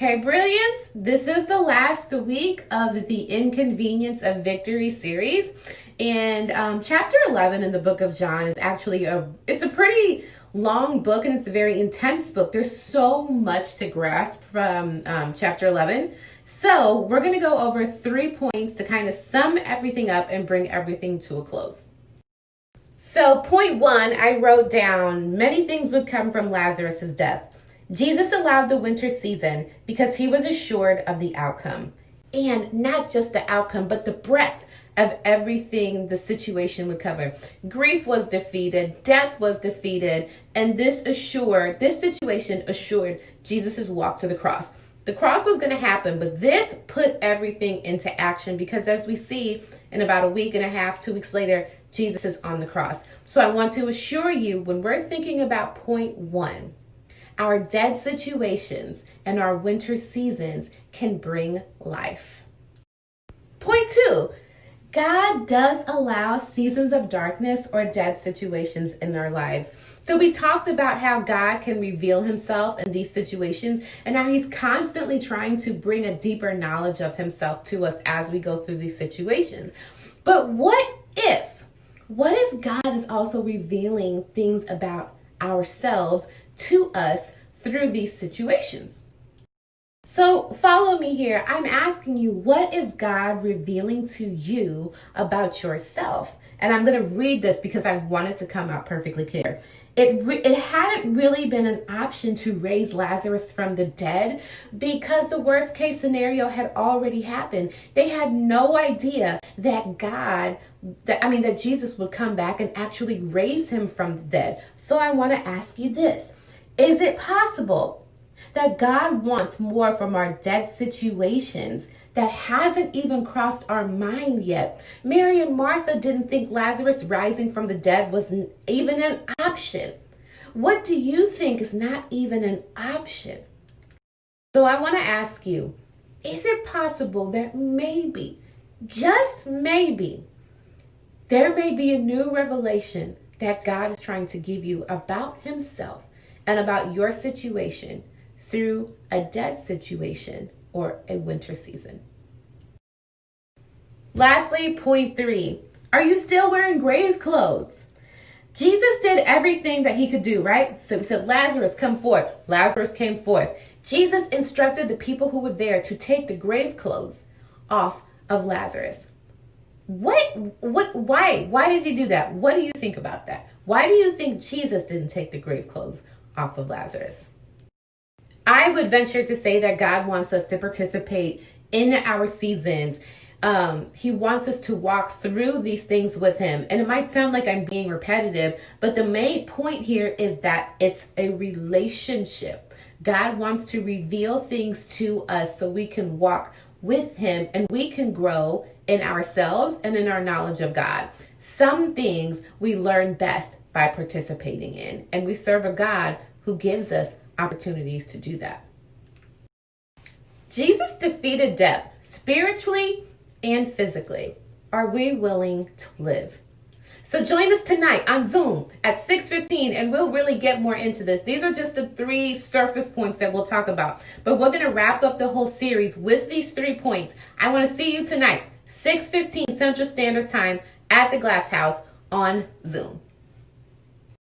Hey, Brilliance! This is the last week of the Inconvenience of Victory series. And chapter 11 in the book of John is actually it's a pretty long book, and it's a very intense book. There's so much to grasp from chapter 11. So we're going to go over 3 points to kind of sum everything up and bring everything to a close. So point 1, I wrote down, many things would come from Lazarus' death. Jesus allowed the winter season because he was assured of the outcome. And not just the outcome, but the breadth of everything the situation would cover. Grief was defeated, death was defeated, and this situation assured Jesus' walk to the cross. The cross was going to happen, but this put everything into action because as we see in about a week and a half, 2 weeks later, Jesus is on the cross. So I want to assure you, when we're thinking about point 1, our dead situations and our winter seasons can bring life. Point 2, God does allow seasons of darkness or dead situations in our lives. So we talked about how God can reveal himself in these situations and how he's constantly trying to bring a deeper knowledge of himself to us as we go through these situations. But what if God is also revealing things about ourselves to us through these situations? So follow me here. I'm asking you, what is God revealing to you about yourself? And I'm going to read this because I want it to come out perfectly clear. It hadn't really been an option to raise Lazarus from the dead because the worst case scenario had already happened. They had no idea that that Jesus would come back and actually raise him from the dead. So I want to ask you this. Is it possible that God wants more from our dead situations that hasn't even crossed our mind yet? Mary and Martha didn't think Lazarus rising from the dead was even an option. What do you think is not even an option? So I want to ask you, is it possible that maybe, just maybe, there may be a new revelation that God is trying to give you about himself and about your situation through a dead situation or a winter season? Lastly, point 3, are you still wearing grave clothes? Jesus did everything that he could do, right? So he said, Lazarus, come forth. Lazarus came forth. Jesus instructed the people who were there to take the grave clothes off of Lazarus. Why did he do that? What do you think about that? Why do you think Jesus didn't take the grave clothes off of Lazarus? I would venture to say that God wants us to participate in our seasons. He wants us to walk through these things with him. And it might sound like I'm being repetitive, but the main point here is that it's a relationship. God wants to reveal things to us so we can walk with him and we can grow in ourselves and in our knowledge of God. Some things we learn best by participating in, and we serve a God who gives us opportunities to do that. Jesus defeated death spiritually and physically. Are we willing to live? So join us tonight on Zoom at 6:15 and we'll really get more into this. These are just the 3 surface points that we'll talk about, but we're going to wrap up the whole series with these 3 points. I want to see you tonight, 6:15 Central Standard Time at the Glass House on Zoom.